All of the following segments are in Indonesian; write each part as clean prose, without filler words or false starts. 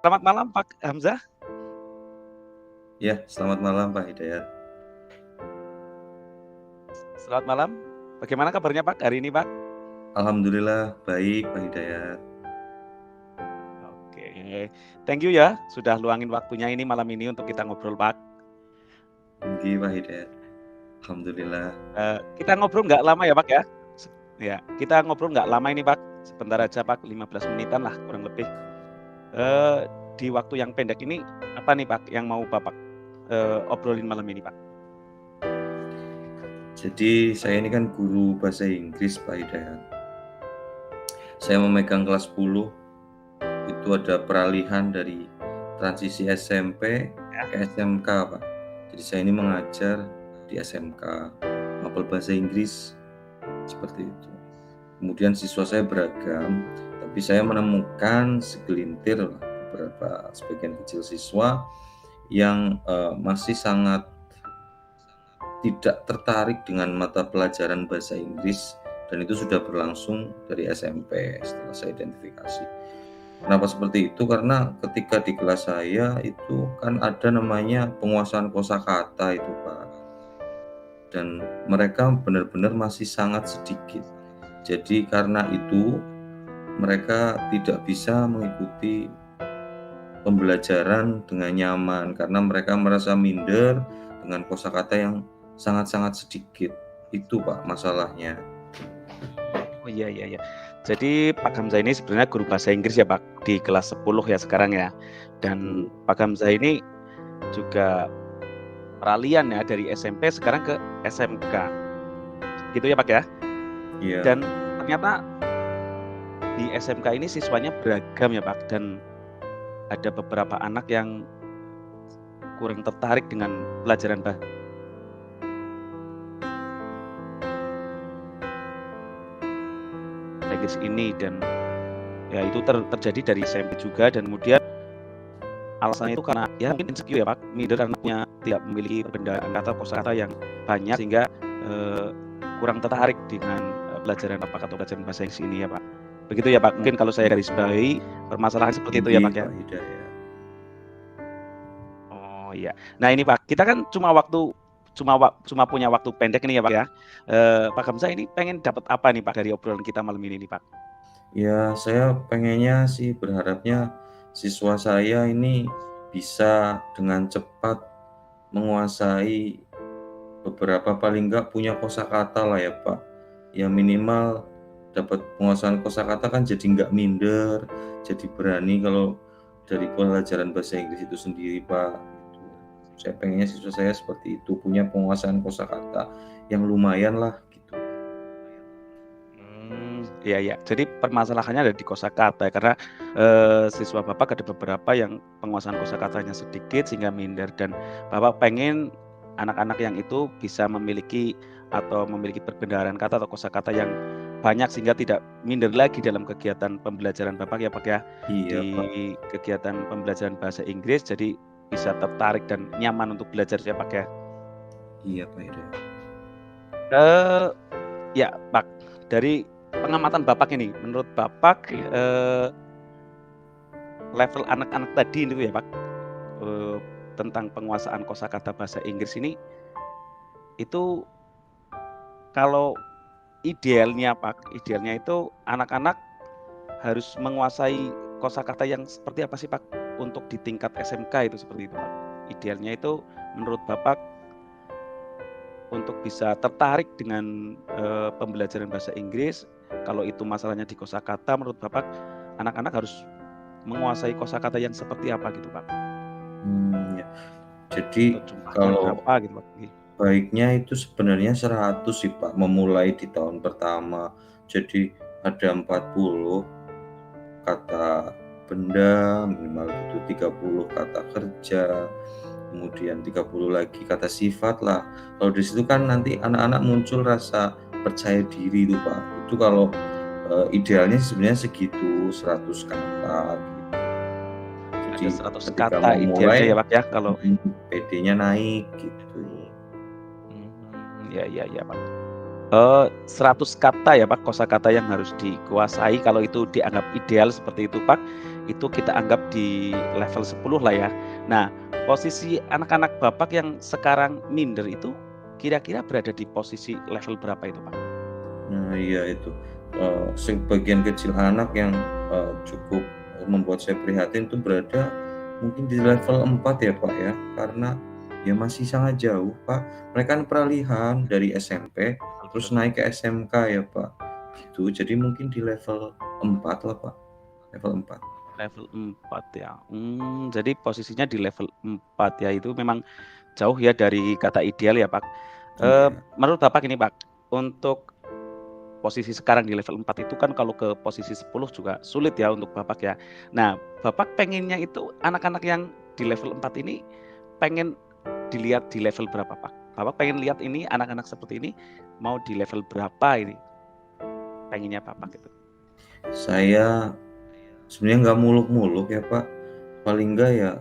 Selamat malam Pak Hamzah. Ya, selamat malam Pak Hidayat. Selamat malam. Bagaimana kabarnya Pak hari ini Pak? Alhamdulillah baik Pak Hidayat. Oke, thank you ya sudah luangin waktunya ini malam ini untuk kita ngobrol Pak. Tinggi Pak Hidayat. Alhamdulillah. Kita ngobrol nggak lama ya Pak ya? Ya, kita ngobrol nggak lama ini Pak. Sebentar aja Pak, 15 menitan lah kurang lebih. Di waktu yang pendek ini apa nih Pak yang mau Bapak obrolin malam ini Pak? Jadi saya ini kan guru bahasa Inggris Pak Hidayat. Saya memegang kelas 10. Itu ada peralihan dari transisi SMP ke SMK Pak. Jadi saya ini mengajar di SMK, mapel bahasa Inggris seperti itu. Kemudian siswa saya beragam, tapi saya menemukan segelintir beberapa sebagian kecil siswa yang masih sangat tidak tertarik dengan mata pelajaran bahasa Inggris, dan itu sudah berlangsung dari SMP setelah saya identifikasi. Kenapa seperti itu? Karena ketika di kelas saya itu kan ada namanya penguasaan kosakata itu Pak, dan mereka benar-benar masih sangat sedikit. Jadi karena itu mereka tidak bisa mengikuti pembelajaran dengan nyaman karena mereka merasa minder dengan kosakata yang sangat-sangat sedikit. Itu Pak masalahnya. Oh iya. Jadi Pak Hamzah ini sebenarnya guru bahasa Inggris ya Pak di kelas 10 ya sekarang ya. Dan Pak Hamzah ini juga peralihan ya dari SMP sekarang ke SMK. Gitu ya Pak ya? Iya. Dan ternyata di SMK ini siswanya beragam ya Pak, dan ada beberapa anak yang kurang tertarik dengan pelajaran bahasa Inggris ini, dan ya itu terjadi dari SMP juga. Dan kemudian alasannya itu karena ya mungkin insecure ya Pak, minder anaknya tidak memiliki perbedaan kata kosakata yang banyak sehingga kurang tertarik dengan pelajaran atau pelajaran bahasa Inggris ini ya Pak. Begitu ya Pak, mungkin kalau saya garis bawahi permasalahan seperti itu ya Pak ya. Oh iya. Nah ini Pak, kita kan cuma punya waktu pendek ini ya Pak ya. Pak Hamzah ini pengen dapat apa nih Pak dari obrolan kita malam ini nih Pak? Ya, saya pengennya sih berharapnya siswa saya ini bisa dengan cepat menguasai beberapa, paling enggak punya kosakata lah ya Pak. Ya minimal dapat penguasaan kosakata kan jadi enggak minder, jadi berani kalau dari pelajaran bahasa Inggris itu sendiri Pak. Saya pengennya siswa saya seperti itu, punya penguasaan kosakata yang lumayan lah gitu. Iya. Jadi permasalahannya ada di kosakata karena siswa Bapak ada beberapa yang penguasaan kosakatanya sedikit sehingga minder, dan Bapak pengen anak-anak yang itu bisa memiliki perbendaharaan kata atau kosakata yang banyak sehingga tidak minder lagi dalam kegiatan pembelajaran Bapak ya Pak ya. Iya, di Pak. Kegiatan pembelajaran bahasa Inggris, jadi bisa tertarik dan nyaman untuk belajar ya Pak ya. Iya Pak Hidayat. Ya Pak, dari pengamatan Bapak ini, menurut Bapak level anak-anak tadi itu ya Pak, tentang penguasaan kosakata bahasa Inggris ini, itu kalau idealnya Pak, idealnya itu anak-anak harus menguasai kosakata yang seperti apa sih Pak untuk di tingkat SMK itu seperti itu Pak? Idealnya itu menurut Bapak untuk bisa tertarik dengan pembelajaran bahasa Inggris, kalau itu masalahnya di kosakata, menurut Bapak anak-anak harus menguasai kosakata yang seperti apa gitu Pak? Ya. Jadi kalau berapa gitu Pak? Baiknya itu sebenarnya 100 sih Pak, memulai di tahun pertama. Jadi ada 40 kata benda, minimal itu 30 kata kerja, kemudian 30 lagi kata sifat lah. Kalau di situ kan nanti anak-anak muncul rasa percaya diri itu Pak. Itu kalau idealnya sebenarnya segitu, 100 kata gitu. Jadi ada 100 ketika kata mau mulai idealnya ya Pak ya kalau PD-nya naik gitu. Ya Pak. 100 kata ya Pak, kosakata yang harus dikuasai, kalau itu dianggap ideal seperti itu Pak. itu kita anggap di level 10 lah ya. Nah, posisi anak-anak Bapak yang sekarang minder itu kira-kira berada di posisi level berapa itu, Pak? Nah, iya itu, sebagian kecil anak yang, cukup membuat saya prihatin itu berada mungkin di level 4 ya, Pak, ya. Karena ya masih sangat jauh, Pak. Mereka kan peralihan dari SMP terus Betul. naik ke SMK ya, Pak, gitu. Jadi mungkin di level 4 lah, Pak, level 4. Level 4 ya. Jadi posisinya di level 4 ya, itu memang jauh ya dari kata ideal ya, Pak. Iya, Menurut Bapak ini, Pak, untuk posisi sekarang di level 4 itu kan kalau ke posisi 10 juga sulit ya untuk Bapak ya. Nah, Bapak pengennya itu anak-anak yang di level 4 ini pengen dilihat di level berapa, Pak? Bapak pengen lihat ini anak-anak seperti ini mau di level berapa ini pengennya Bapak gitu? saya sebenarnya nggak muluk-muluk ya, Pak. Paling enggak ya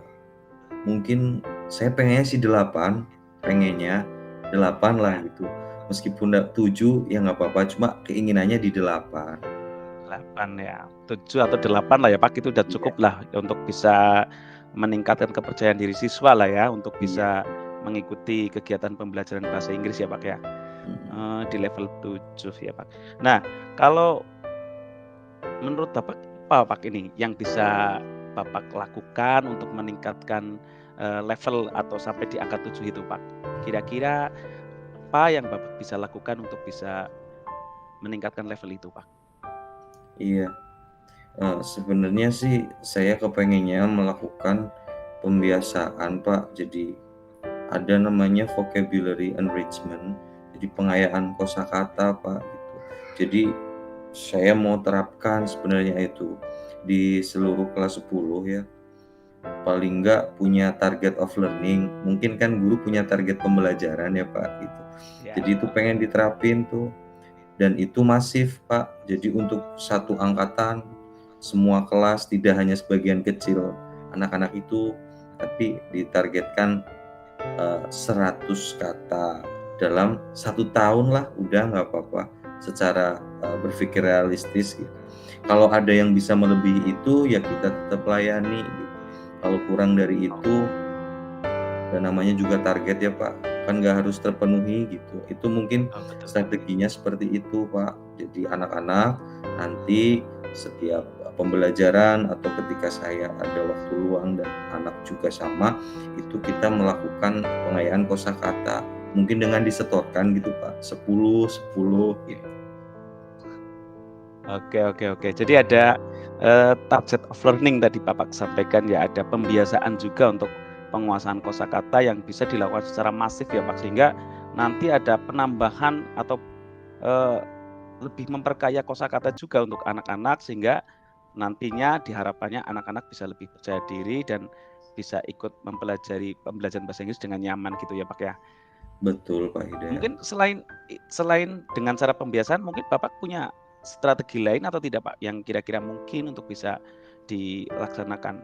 mungkin saya pengennya sih 8, pengennya 8 lah Ya, gitu. Meskipun nggak 7 ya nggak apa-apa, cuma keinginannya di 8. 8 ya, 7 atau 8 lah ya, Pak, itu udah Iya, cukup lah untuk bisa meningkatkan kepercayaan diri siswa lah ya, untuk iya, bisa mengikuti kegiatan pembelajaran bahasa Inggris ya, Pak, ya, mhm. di level 7 ya, Pak. Nah, kalau menurut Bapak apa, Pak, ini yang bisa Bapak lakukan untuk meningkatkan, level atau sampai di angka 7 itu, Pak? Kira-kira apa yang Bapak bisa lakukan untuk bisa meningkatkan level itu, Pak? Iya, sebenarnya sih saya kepengennya melakukan pembiasaan, Pak. Jadi ada namanya vocabulary enrichment, jadi pengayaan kosakata, Pak, gitu. Jadi saya mau terapkan sebenarnya itu di seluruh kelas 10 ya. Paling enggak punya target of learning, mungkin kan guru punya target pembelajaran ya, Pak, gitu. Jadi Ya, itu pengen diterapin tuh, dan itu masif, Pak. Jadi untuk satu angkatan, semua kelas, tidak hanya sebagian kecil anak-anak itu, tapi ditargetkan 100 kata dalam 1 tahun lah, udah nggak apa-apa, secara, berpikir realistis gitu. Kalau ada yang bisa melebihi itu, ya kita tetap layani gitu. Kalau kurang dari oh, itu, dan namanya juga target ya, Pak, kan nggak harus terpenuhi gitu. Itu mungkin oh, betul. strateginya seperti itu, Pak. Jadi anak-anak nanti setiap, pembelajaran atau ketika saya ada waktu luang dan anak juga sama, itu kita melakukan pengayaan kosakata. Mungkin dengan disetorkan gitu, Pak, 10 10 gitu. Oke, oke, oke. Jadi ada, target of learning tadi Bapak sampaikan ya, ada pembiasaan juga untuk penguasaan kosakata yang bisa dilakukan secara masif ya, Pak, sehingga nanti ada penambahan atau, eee, lebih memperkaya kosakata juga untuk anak-anak sehingga nantinya diharapkannya anak-anak bisa lebih percaya diri dan bisa ikut mempelajari pembelajaran bahasa Inggris dengan nyaman gitu ya, Pak, ya. Betul, Pak Hidayat. Mungkin selain dengan cara pembiasaan mungkin Bapak punya strategi lain atau tidak, Pak, yang kira-kira mungkin untuk bisa dilaksanakan?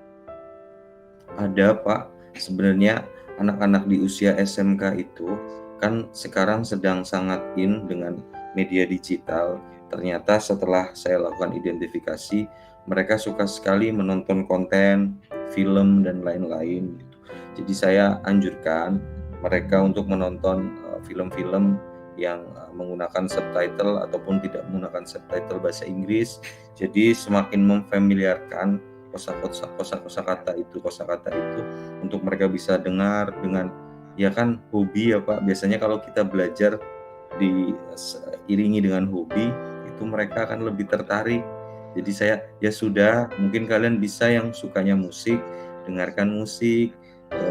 Ada, Pak. Sebenarnya anak-anak di usia SMK itu kan sekarang sedang sangat in dengan media digital. Ternyata setelah saya lakukan identifikasi, mereka suka sekali menonton konten, film, dan lain-lain gitu. Jadi saya anjurkan mereka untuk menonton, film-film yang, menggunakan subtitle ataupun tidak menggunakan subtitle bahasa Inggris. Jadi semakin memfamiliarkan kosakata itu untuk mereka bisa dengar dengan ya kan hobi ya, Pak. Biasanya kalau kita belajar diiringi dengan hobi, itu mereka akan lebih tertarik. Jadi saya, ya sudah, mungkin kalian bisa yang sukanya musik, dengarkan musik,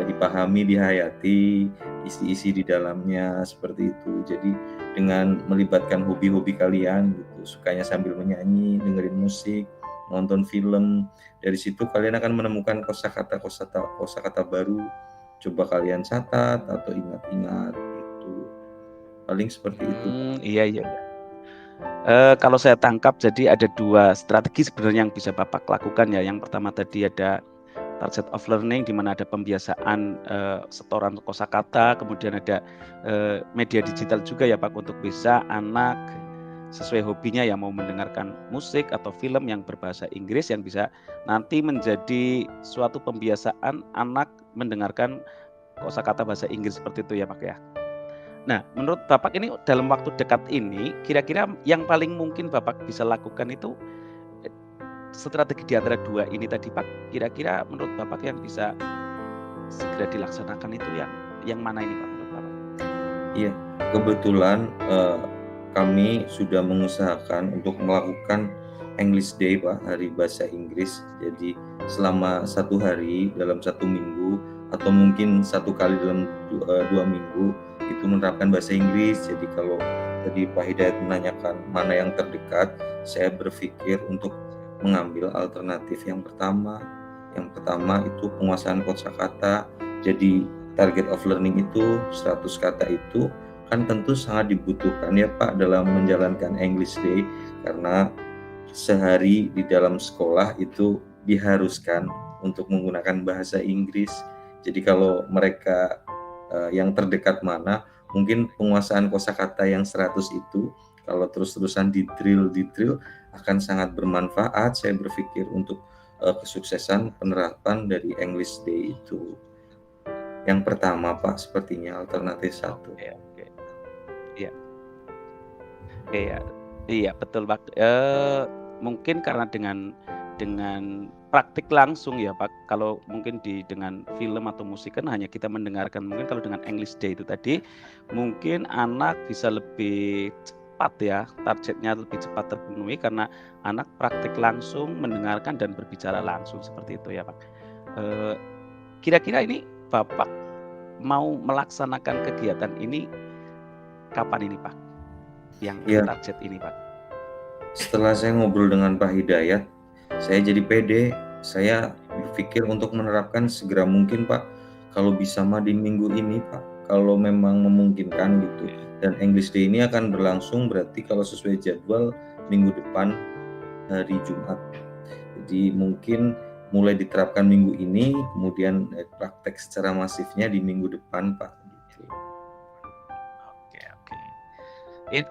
dipahami, dihayati, isi-isi di dalamnya, seperti itu. Jadi dengan melibatkan hobi-hobi kalian gitu, sukanya sambil menyanyi, dengerin musik, nonton film, dari situ kalian akan menemukan kosakata baru, coba kalian catat atau ingat-ingat gitu. Paling seperti itu, Pak. Iya, iya, iya. Kalau saya tangkap jadi ada 2 strategi sebenarnya yang bisa Bapak lakukan ya. Yang pertama tadi ada target of learning di mana ada pembiasaan, setoran kosakata, kemudian ada, media digital juga ya, Pak, untuk bisa anak sesuai hobinya ya, mau mendengarkan musik atau film yang berbahasa Inggris yang bisa nanti menjadi suatu pembiasaan anak mendengarkan kosakata bahasa Inggris seperti itu ya Pak ya. Nah, menurut Bapak ini dalam waktu dekat ini, kira-kira yang paling mungkin Bapak bisa lakukan itu strategi di antara dua ini tadi Pak, kira-kira menurut Bapak yang bisa segera dilaksanakan itu yang mana ini Pak menurut Bapak? Iya, kebetulan kami sudah mengusahakan untuk melakukan English Day Pak, hari bahasa Inggris. Jadi selama 1 hari dalam 1 minggu atau mungkin 1 kali dalam 2 minggu itu menerapkan bahasa Inggris. Jadi kalau tadi Pak Hidayat menanyakan mana yang terdekat, saya berpikir untuk mengambil alternatif yang pertama. Yang pertama itu penguasaan kosakata. Jadi target of learning itu 100 kata itu kan tentu sangat dibutuhkan ya Pak dalam menjalankan English Day, karena sehari di dalam sekolah itu diharuskan untuk menggunakan bahasa Inggris. Jadi kalau mereka yang terdekat mana, mungkin penguasaan kosakata yang 100 itu kalau terus-terusan di drill akan sangat bermanfaat, saya berpikir, untuk kesuksesan penerapan dari English Day itu. Yang pertama Pak, sepertinya alternatif 1. Oke oke. Iya. Iya. Iya betul Pak, mungkin karena dengan praktik langsung ya Pak, kalau mungkin dengan film atau musik kan hanya kita mendengarkan, mungkin kalau dengan English Day itu tadi, mungkin anak bisa lebih cepat ya, targetnya lebih cepat terpenuhi karena anak praktik langsung, mendengarkan dan berbicara langsung, seperti itu ya Pak. Kira-kira ini Bapak mau melaksanakan kegiatan ini kapan ini Pak? Yang Iya. target ini Pak? Setelah saya ngobrol dengan Pak Hidayat, saya jadi pede. Saya berpikir untuk menerapkan segera mungkin Pak. Kalau bisa mah di minggu ini Pak, kalau memang memungkinkan gitu. Dan English Day ini akan berlangsung berarti kalau sesuai jadwal minggu depan hari Jumat. Jadi mungkin mulai diterapkan minggu ini, kemudian praktek secara masifnya di minggu depan Pak. Gitu. Oke oke.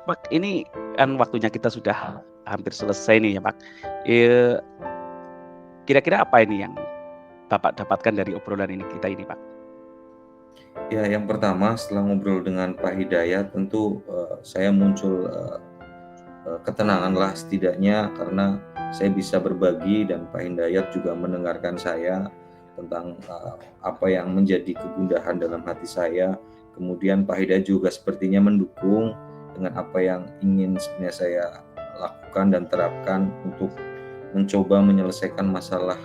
Pak, ini kan waktunya kita sudah hampir selesai nih ya Pak. Kira-kira apa ini yang Bapak dapatkan dari obrolan kita ini Pak? Ya, yang pertama setelah ngobrol dengan Pak Hidayat tentu saya muncul ketenangan lah setidaknya, karena saya bisa berbagi dan Pak Hidayat juga mendengarkan saya tentang apa yang menjadi kegundahan dalam hati saya. Kemudian Pak Hidayat juga sepertinya mendukung dengan apa yang ingin sebenarnya saya lakukan dan terapkan untuk mencoba menyelesaikan masalah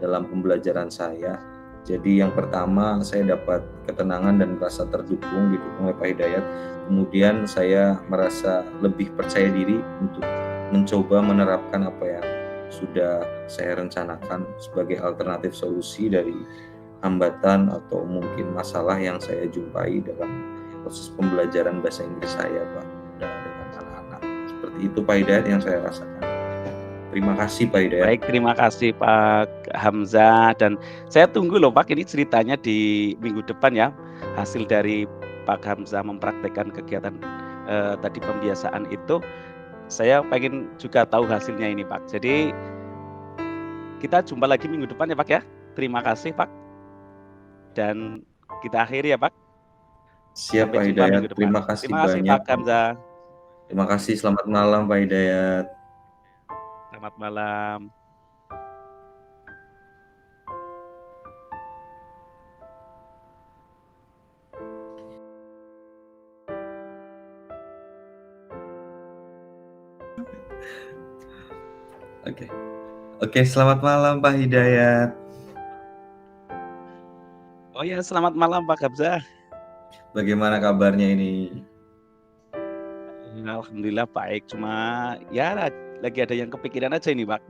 dalam pembelajaran saya. Jadi yang pertama saya dapat ketenangan dan merasa didukung oleh Pak Hidayat. Kemudian saya merasa lebih percaya diri untuk mencoba menerapkan apa yang sudah saya rencanakan sebagai alternatif solusi dari hambatan atau mungkin masalah yang saya jumpai dalam proses pembelajaran bahasa Inggris saya Pak dengan anak-anak. Seperti itu Pak Hidayat yang saya rasakan. Terima kasih Pak Hidayat. Baik, terima kasih Pak Hamzah, dan saya tunggu loh Pak ini ceritanya di minggu depan ya, hasil dari Pak Hamzah mempraktekkan kegiatan tadi pembiasaan itu. Saya pengen juga tahu hasilnya ini Pak. Jadi kita jumpa lagi minggu depan ya Pak ya. Terima kasih Pak. Dan kita akhiri ya Pak. Siap Sampai Pak jumpa minggu Hidayat, depan. terima kasih Terima kasih banyak. Pak Hamzah. Terima kasih, selamat malam Pak Hidayat. Selamat malam. Oke, selamat malam Pak Hidayat. Oh ya, selamat malam Pak Hamzah. Bagaimana kabarnya ini? Alhamdulillah baik, cuma ya lagi ada yang kepikiran aja ini Pak.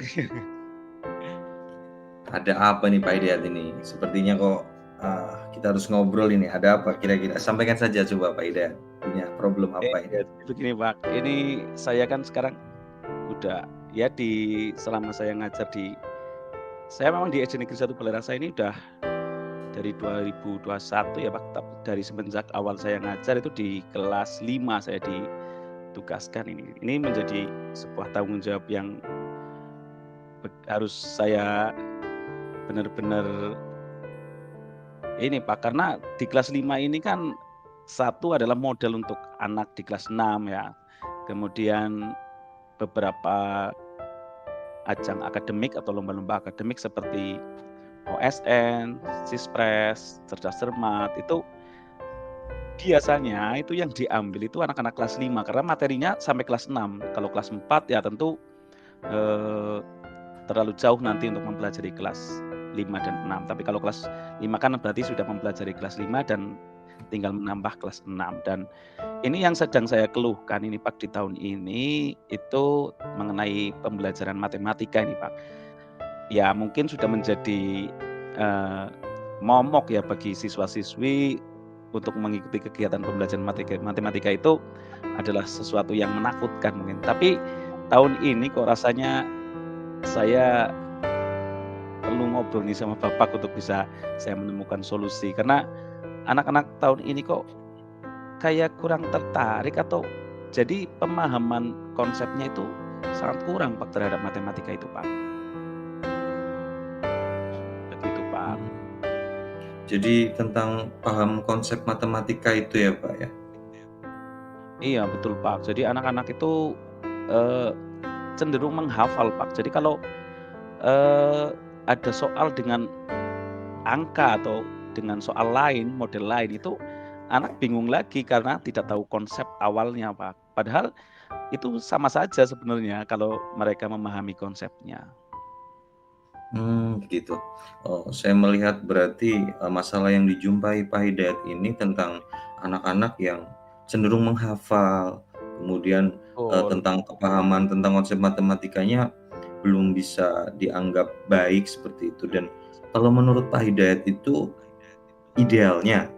Ada apa nih Pak Hidayat ini? Sepertinya kok kita harus ngobrol ini. Ada apa kira-kira? Sampaikan saja coba Pak Hidayat. Punya problem apa ini? Begini Pak, ini saya kan sekarang udah ya selama saya ngajar saya memang di SD Negeri 1 Balarasa ini udah dari 2021 ya Pak, dari semenjak awal saya ngajar itu di kelas 5 saya di tugaskan ini. Ini menjadi sebuah tanggung jawab yang harus saya benar-benar ini Pak, karena di kelas 5 ini kan satu adalah model untuk anak di kelas 6 ya. Kemudian beberapa ajang akademik atau lomba-lomba akademik seperti OSN, Sispres, Cerdas Cermat itu biasanya itu yang diambil itu anak-anak kelas 5 karena materinya sampai kelas 6. Kalau kelas 4 ya tentu terlalu jauh nanti untuk mempelajari kelas 5 dan 6. Tapi kalau kelas 5 kan berarti sudah mempelajari kelas 5 dan tinggal menambah kelas 6. Dan ini yang sedang saya keluhkan ini Pak di tahun ini itu mengenai pembelajaran matematika ini Pak. Ya mungkin sudah menjadi momok ya bagi siswa-siswi untuk mengikuti kegiatan pembelajaran matematika itu adalah sesuatu yang menakutkan mungkin. Tapi tahun ini kok rasanya saya perlu ngobrol nih sama Bapak untuk bisa saya menemukan solusi. Karena anak-anak tahun ini kok kayak kurang tertarik atau jadi pemahaman konsepnya itu sangat kurang Pak terhadap matematika itu Pak. Begitu Pak. Jadi tentang paham konsep matematika itu ya Pak ya? Iya betul Pak. Jadi anak-anak itu cenderung menghafal Pak. Jadi kalau ada soal dengan angka atau dengan soal lain, model lain itu anak bingung lagi karena tidak tahu konsep awalnya Pak. Padahal itu sama saja sebenarnya kalau mereka memahami konsepnya. Gitu. Oh, saya melihat berarti masalah yang dijumpai Pak Hidayat ini tentang anak-anak yang cenderung menghafal, kemudian Betul. tentang kepahaman tentang konsep matematikanya belum bisa dianggap baik seperti itu. Dan kalau menurut Pak Hidayat itu idealnya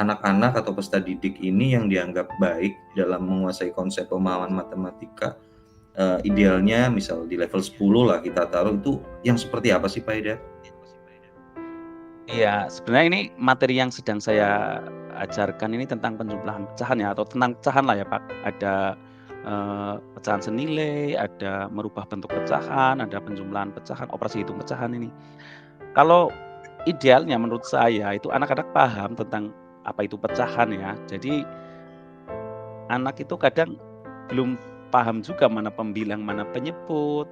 anak-anak atau peserta didik ini yang dianggap baik dalam menguasai konsep pemahaman matematika, idealnya misal di level 10 lah kita taruh, itu yang seperti apa sih Pak Hidayat? Iya, sebenarnya ini materi yang sedang saya ajarkan ini tentang penjumlahan pecahan ya, atau tentang pecahan lah ya Pak. Ada pecahan senilai, ada merubah bentuk pecahan, ada penjumlahan pecahan, operasi hitung pecahan ini. Kalau idealnya menurut saya itu anak-anak paham tentang apa itu pecahan ya. Jadi anak itu kadang belum paham juga mana pembilang, mana penyebut.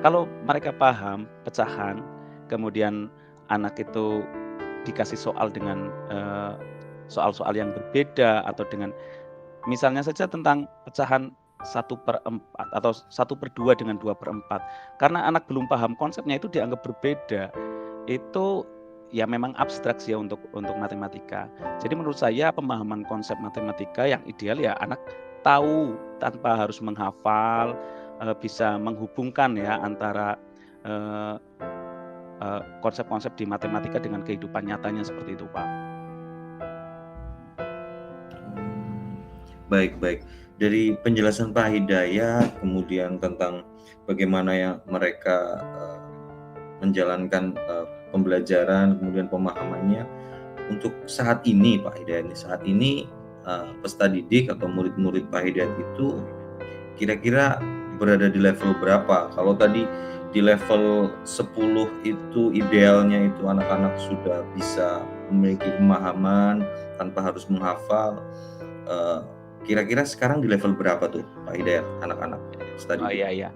Kalau mereka paham pecahan, kemudian anak itu dikasih soal dengan soal-soal yang berbeda atau dengan misalnya saja tentang pecahan 1/4 atau 1/2 dengan 2/4. Karena anak belum paham konsepnya itu dianggap berbeda. Itu ya memang abstraksi ya untuk matematika. Jadi menurut saya pemahaman konsep matematika yang ideal ya anak tahu tanpa harus menghafal, bisa menghubungkan ya antara konsep-konsep di matematika dengan kehidupan nyatanya seperti itu, Pak. Baik. Dari penjelasan Pak Hidayat, kemudian tentang bagaimana yang mereka menjalankan pembelajaran, kemudian pemahamannya, untuk saat ini Pak Hidayat, saat ini peserta didik atau murid-murid Pak Hidayat itu kira-kira berada di level berapa? Kalau tadi di level 10 itu idealnya itu anak-anak sudah bisa memiliki pemahaman tanpa harus menghafal. Kira-kira sekarang di level berapa tuh Pak Hidayat anak-anak peserta Oh, didik? iya.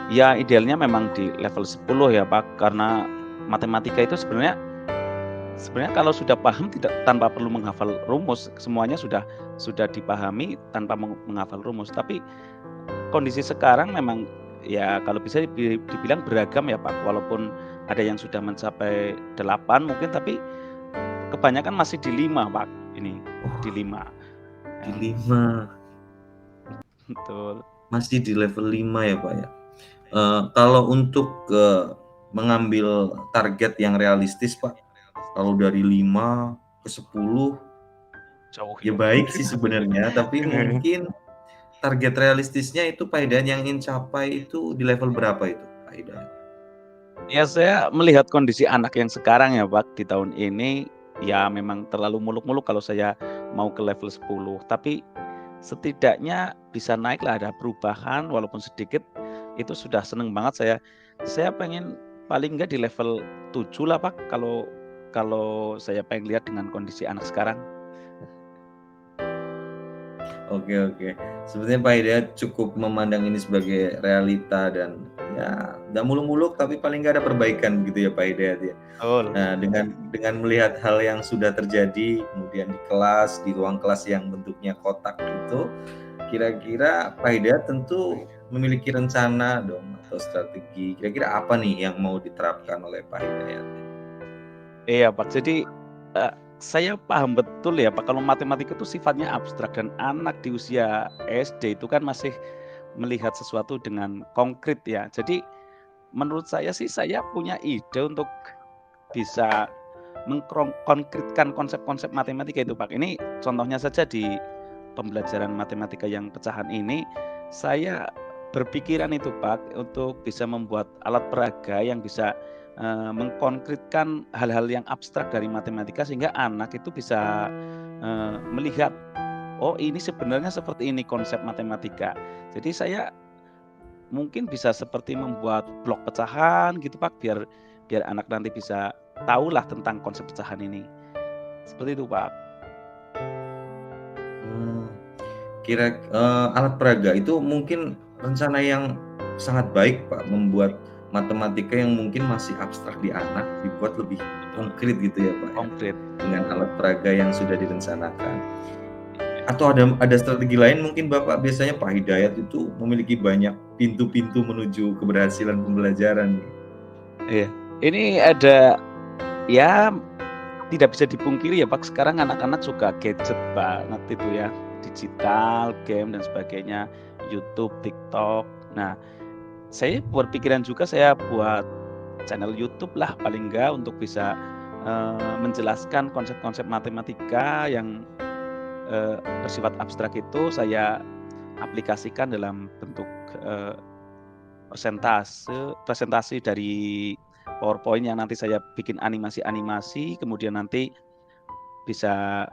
Ya idealnya memang di level 10 ya, Pak, karena matematika itu sebenarnya kalau sudah paham tidak tanpa perlu menghafal rumus, semuanya sudah dipahami tanpa menghafal rumus. Tapi kondisi sekarang memang ya kalau bisa dibilang beragam ya, Pak. Walaupun ada yang sudah mencapai 8 mungkin, tapi kebanyakan masih di 5, Pak, ini, di 5. Di 5. Betul. Masih di level 5 ya, Pak, ya? Kalau untuk mengambil target yang realistis, Pak, kalau dari 5 ke 10 Jauh ya ya. baik sih sebenarnya, tapi mungkin target realistisnya itu Pak Hidayat yang ingin capai itu di level berapa itu, Pak Hidayat? Ya saya melihat kondisi anak yang sekarang ya Pak, di tahun ini, ya memang terlalu muluk-muluk kalau saya mau ke level 10. Tapi setidaknya bisa naiklah, ada perubahan walaupun sedikit, itu sudah seneng banget saya. Saya pengen paling enggak di level 7 lah, Pak, kalau kalau saya pengen lihat dengan kondisi anak sekarang. Oke, oke. Sepertinya Pak Hidayat cukup memandang ini sebagai realita dan ya nggak muluk-muluk tapi paling nggak ada perbaikan gitu ya Pak Hidayat ya. Betul. Nah, dengan melihat hal yang sudah terjadi kemudian di kelas, di ruang kelas yang bentuknya kotak itu, kira-kira Pak Hidayat tentu memiliki rencana dong atau strategi. Kira-kira apa nih yang mau diterapkan oleh Pak Hidayat? Iya, Pak. Jadi, saya paham betul ya, Pak, kalau matematika itu sifatnya abstrak dan anak di usia SD itu kan masih melihat sesuatu dengan konkret ya. Jadi, menurut saya sih saya punya ide untuk bisa konkretkan konsep-konsep matematika itu, Pak. Ini contohnya saja di pembelajaran matematika yang pecahan ini, saya berpikiran itu, Pak, untuk bisa membuat alat peraga yang bisa, mengkonkretkan hal-hal yang abstrak dari matematika sehingga anak itu bisa, melihat, "Oh, ini sebenarnya seperti ini konsep matematika." Jadi saya mungkin bisa seperti membuat blok pecahan gitu, Pak, biar biar anak nanti bisa tahulah tentang konsep pecahan ini. Seperti itu, Pak. Hmm. Alat peraga itu mungkin rencana yang sangat baik Pak, membuat matematika yang mungkin masih abstrak di anak dibuat lebih Betul, konkret gitu ya Pak ya, konkret. dengan alat peraga yang sudah direncanakan. Atau ada strategi lain mungkin Bapak biasanya Pak Hidayat itu memiliki banyak pintu-pintu menuju keberhasilan pembelajaran nih. Iya. Ini ada ya tidak bisa dipungkiri ya, Pak, sekarang anak-anak suka gadget banget itu ya, digital, game dan sebagainya, YouTube, TikTok. Nah, saya berpikiran juga saya buat channel YouTube lah paling enggak untuk bisa, menjelaskan konsep-konsep matematika yang, bersifat abstrak itu saya aplikasikan dalam bentuk, presentasi dari PowerPoint yang nanti saya bikin animasi-animasi, kemudian nanti bisa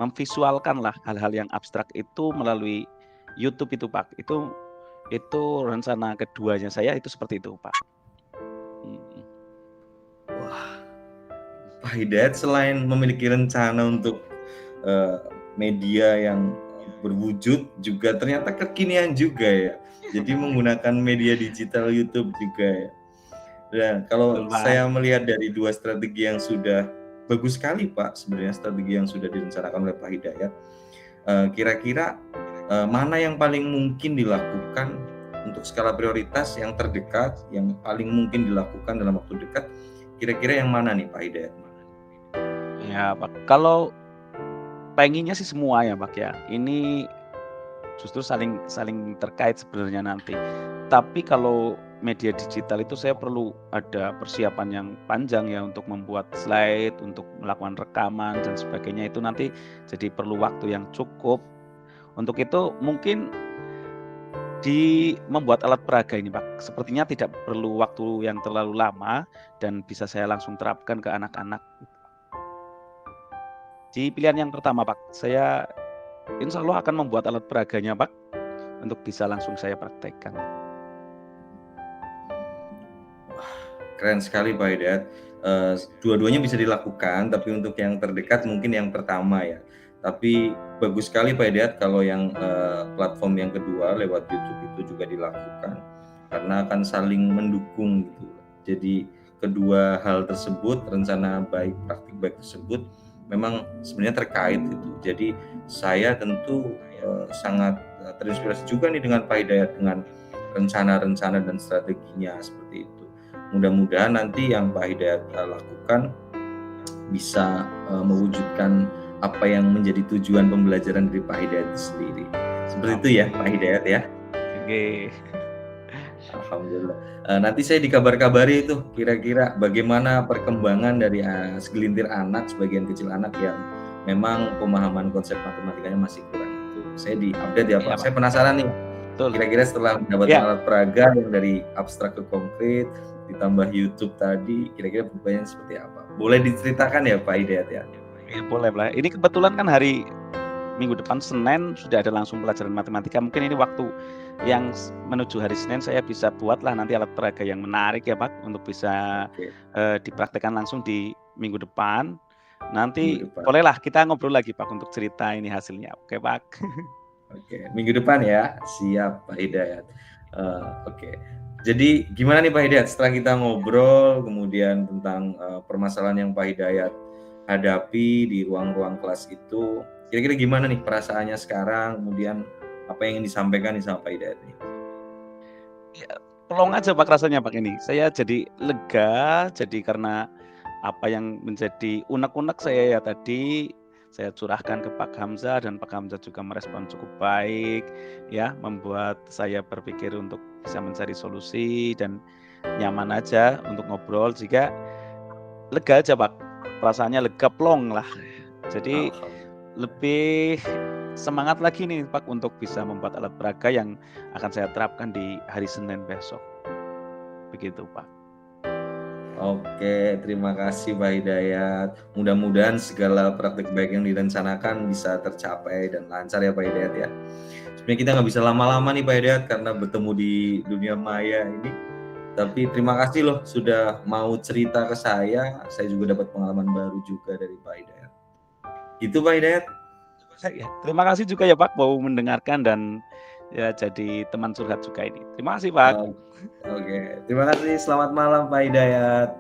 memvisualkanlah hal-hal yang abstrak itu melalui YouTube itu, Pak. Itu rencana keduanya saya itu seperti itu, Pak. Mhm. Wah, Pak Hidayat selain memiliki rencana untuk media yang berwujud juga ternyata kekinian juga ya. Jadi menggunakan media digital YouTube juga ya. Dan Betul, kalau Pak. saya melihat dari dua strategi yang sudah bagus sekali Pak, sebenarnya strategi yang sudah direncanakan oleh Pak Hidayat, kira-kira mana yang paling mungkin dilakukan untuk skala prioritas yang terdekat, yang paling mungkin dilakukan dalam waktu dekat, kira-kira yang mana nih Pak Hidayat? Ya, Pak. Kalau pengennya sih semua ya, Pak, ya. Ini justru saling saling terkait sebenarnya nanti. Tapi kalau media digital itu saya perlu ada persiapan yang panjang ya untuk membuat slide, untuk melakukan rekaman dan sebagainya itu nanti jadi perlu waktu yang cukup. Untuk itu mungkin membuat alat peraga ini, Pak, sepertinya tidak perlu waktu yang terlalu lama dan bisa saya langsung terapkan ke anak-anak. Di pilihan yang pertama, Pak, saya insya Allah akan membuat alat peraganya, Pak, untuk bisa langsung saya praktekkan. Keren sekali Pak Hidayat. Dua-duanya bisa dilakukan, tapi untuk yang terdekat mungkin yang pertama ya. Tapi bagus sekali Pak Hidayat kalau yang platform yang kedua lewat YouTube itu juga dilakukan, karena akan saling mendukung gitu. Jadi kedua hal tersebut, rencana baik, praktik baik tersebut memang sebenarnya terkait gitu. Jadi saya tentu sangat terinspirasi juga nih dengan Pak Hidayat dengan rencana-rencana dan strateginya seperti itu. Mudah-mudahan nanti yang Pak Hidayat lakukan bisa mewujudkan apa yang menjadi tujuan pembelajaran dari Pak Hidayat itu sendiri. Seperti itu ya Pak Hidayat ya. Oke. Alhamdulillah. Nanti saya dikabar-kabari itu kira-kira bagaimana perkembangan dari segelintir anak, sebagian kecil anak yang memang pemahaman konsep matematikanya masih kurang itu. Saya diupdate ya Pak. Iya, Pak. Saya penasaran nih. Betul. Kira-kira setelah mendapatkan Ya. alat peraga yang dari abstrak ke konkret, ditambah YouTube tadi, kira-kira perubahannya seperti apa? Boleh diceritakan ya Pak Hidayat ya? Ya boleh lah. Ini kebetulan kan hari minggu depan Senin sudah ada langsung pelajaran matematika. Mungkin ini waktu yang menuju hari Senin saya bisa buatlah nanti alat peraga yang menarik ya Pak, untuk bisa Oke, dipraktekkan langsung di minggu depan. Nanti minggu depan. bolehlah kita ngobrol lagi Pak untuk cerita ini hasilnya. Oke Pak. Oke, minggu depan ya. Siap, Pak Hidayat. Oke. Jadi gimana nih Pak Hidayat setelah kita ngobrol kemudian tentang permasalahan yang Pak Hidayat hadapi di ruang-ruang kelas itu, kira-kira gimana nih perasaannya sekarang, kemudian apa yang ingin disampaikan nih sama Pak Hidayat nih? Ya, plong aja Pak rasanya Pak ini. Saya jadi lega, jadi karena apa yang menjadi unek-unek saya ya tadi, saya curahkan ke Pak Hamzah dan Pak Hamzah juga merespon cukup baik, ya, membuat saya berpikir untuk bisa mencari solusi dan nyaman aja untuk ngobrol. Jika lega aja Pak, perasaannya lega plong lah. Jadi Alhamdulillah. lebih semangat lagi nih Pak untuk bisa membuat alat peraga yang akan saya terapkan di hari Senin besok. Begitu Pak. Oke, terima kasih Pak Hidayat. Mudah-mudahan segala praktik baik yang direncanakan bisa tercapai dan lancar ya Pak Hidayat ya. Sebenarnya kita nggak bisa lama-lama nih Pak Hidayat karena bertemu di dunia maya ini. Tapi terima kasih loh sudah mau cerita ke saya. Saya juga dapat pengalaman baru juga dari Pak Hidayat. Gitu Pak Hidayat. Ya, terima kasih juga ya Pak mau mendengarkan dan ya jadi teman curhat juga ini. Terima kasih Pak. Oke, terima kasih. Selamat malam Pak Hidayat.